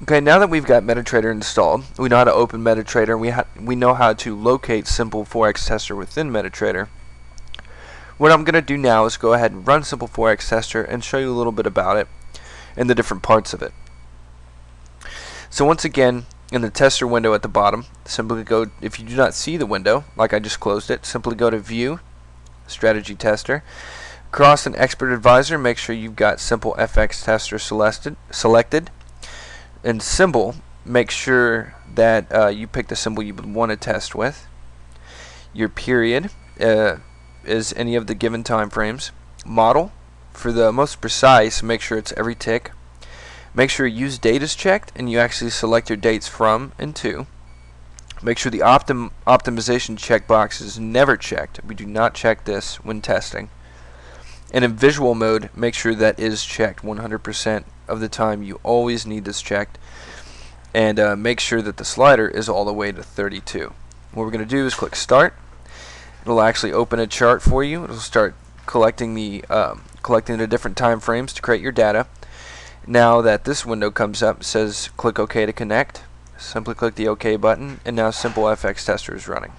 Okay, now that we've got MetaTrader installed, we know how to open MetaTrader, and we know how to locate Simple Forex Tester within MetaTrader. What I'm going to do now is go ahead and run Simple Forex Tester and show you a little bit about it and the different parts of it. So once again, in the tester window at the bottom, simply go, if you do not see the window, like I just closed it, simply go to View, Strategy Tester. Across an Expert Advisor, make sure you've got Simple FX Tester selected. In Symbol, make sure that you pick the symbol you would want to test with. Your period is any of the given time frames. Model, for the most precise, make sure it's every tick. Make sure use date is checked and you actually select your dates from and to. Make sure the optimization checkbox is never checked. We do not check this when testing. And in visual mode, make sure that is checked 100% of the time. You always need this checked. And make sure that the slider is all the way to 32. What we're going to do is click Start. It'll actually open a chart for you. It'll start collecting the different time frames to create your data. Now that this window comes up, it says click OK to connect. Simply click the OK button, and now Simple FX Tester is running.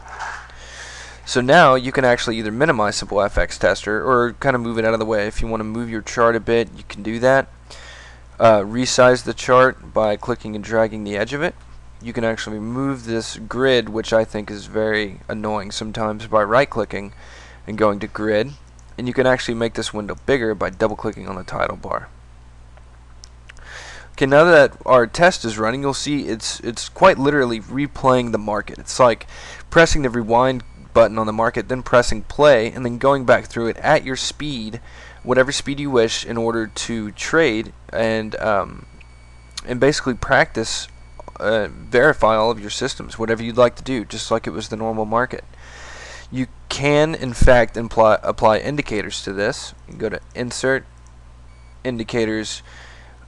So now you can actually either minimize Simple FX Tester or kind of move it out of the way. If you want to move your chart a bit, you can do that. Resize the chart by clicking and dragging the edge of it. You can actually move this grid, which I think is very annoying sometimes, by right-clicking and going to Grid. And you can actually make this window bigger by double-clicking on the title bar. Okay, now that our test is running, you'll see it's quite literally replaying the market. It's like pressing the rewind button on the market, then pressing play, and then going back through it at your speed, whatever speed you wish, in order to trade and basically practice, verify all of your systems, whatever you'd like to do, just like it was the normal market. You can, in fact, apply indicators to this. You can go to Insert, Indicators.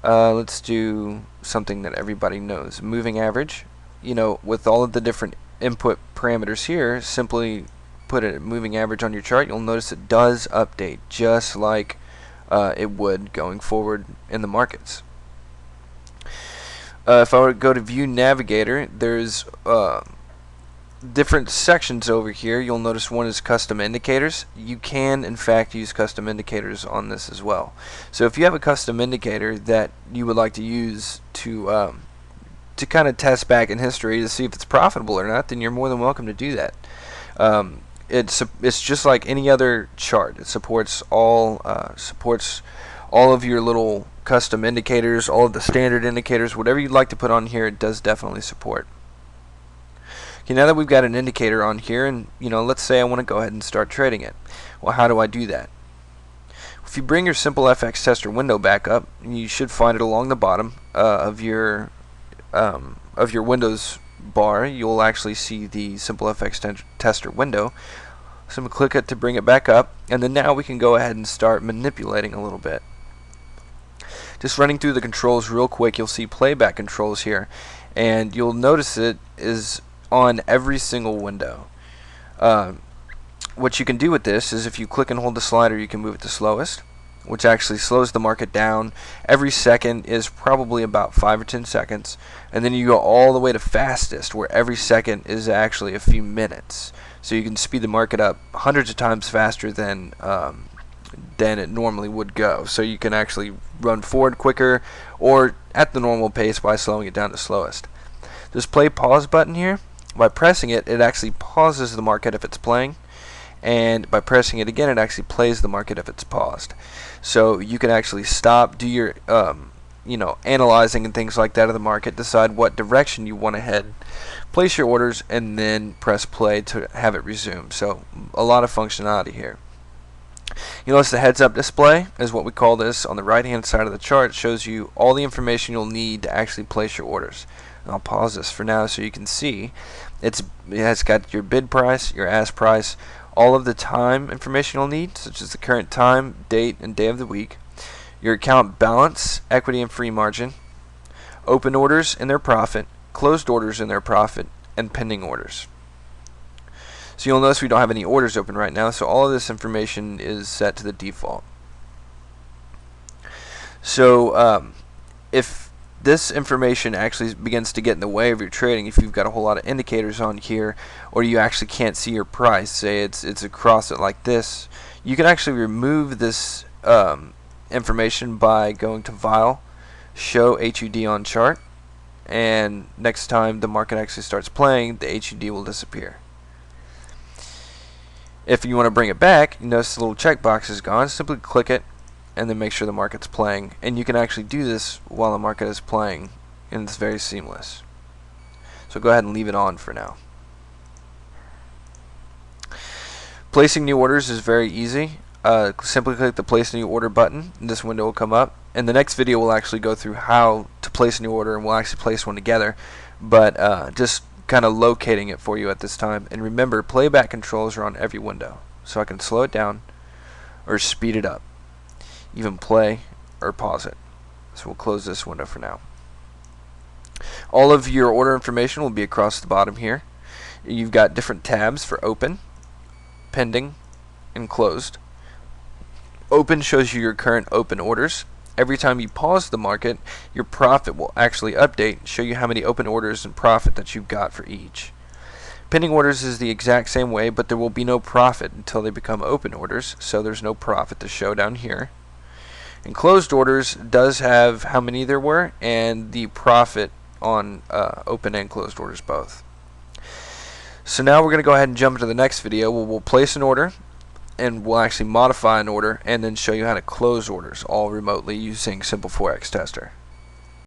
Let's do something that everybody knows. Moving average. You know, with all of the different input parameters here, simply put a moving average on your chart. You'll notice it does update just like it would going forward in the markets. If I were to go to View Navigator, there's different sections over here. You'll notice one is custom indicators. You can in fact use custom indicators on this as well. So if you have a custom indicator that you would like to use to kind of test back in history to see if it's profitable or not, then you're more than welcome to do that. It's just like any other chart. It supports all of your little custom indicators, all of the standard indicators, whatever you'd like to put on here, it does definitely support. Okay, now that we've got an indicator on here, and let's say I want to go ahead and start trading it. Well, how do I do that? If you bring your Simple FX Tester window back up, you should find it along the bottom of your Windows bar. You'll actually see the Simple FX Tester window. Simply click it to bring it back up, and then now we can go ahead and start manipulating a little bit. Just running through the controls real quick, you'll see playback controls here, and you'll notice it is on every single window. What you can do with this is if you click and hold the slider, you can move it to slowest, which actually slows the market down. Every second is probably about 5 or 10 seconds, and then you go all the way to fastest, where every second is actually a few minutes. So you can speed the market up hundreds of times faster than it normally would go. So you can actually run forward quicker or at the normal pace by slowing it down to slowest. This play pause button here, by pressing it, it actually pauses the market if it's playing, and by pressing it again, it actually plays the market if it's paused. So you can actually stop, do your analyzing and things like that of the market, decide what direction you want to head, place your orders, and then press play to have it resume. So a lot of functionality here. You notice the heads up display is what we call this. On the right hand side of the chart, it shows you all the information you'll need to actually place your orders. And I'll pause this for now so you can see it has got your bid price, your ask price, all of the time information you'll need, such as the current time, date, and day of the week, your account balance, equity and free margin, open orders and their profit, closed orders and their profit, and pending orders. So you'll notice we don't have any orders open right now, so all of this information is set to the default. So if this information actually begins to get in the way of your trading. If you've got a whole lot of indicators on here, or you actually can't see your price, say it's across it like this, you can actually remove this information by going to File, Show HUD on Chart, and next time the market actually starts playing, the HUD will disappear. If you want to bring it back, you notice the little checkbox is gone. Simply click it and then make sure the market's playing, and you can actually do this while the market is playing, and it's very seamless. So go ahead and leave it on for now. Placing new orders is very easy. Simply click the place a new order button and this window will come up, and the next video will actually go through how to place a new order, and we'll actually place one together, but just kind of locating it for you at this time. And remember, playback controls are on every window, so I can slow it down or speed it up, even play or pause it. So we'll close this window for now. All of your order information will be across the bottom here. You've got different tabs for open, pending, and closed. Open shows you your current open orders. Every time you pause the market, your profit will actually update, show you how many open orders and profit that you've got for each. Pending orders is the exact same way, but there will be no profit until they become open orders, so there's no profit to show down here. And closed orders does have how many there were and the profit on open and closed orders both. So now we're going to go ahead and jump into the next video where we'll place an order, and we'll actually modify an order and then show you how to close orders all remotely using Simple Forex Tester.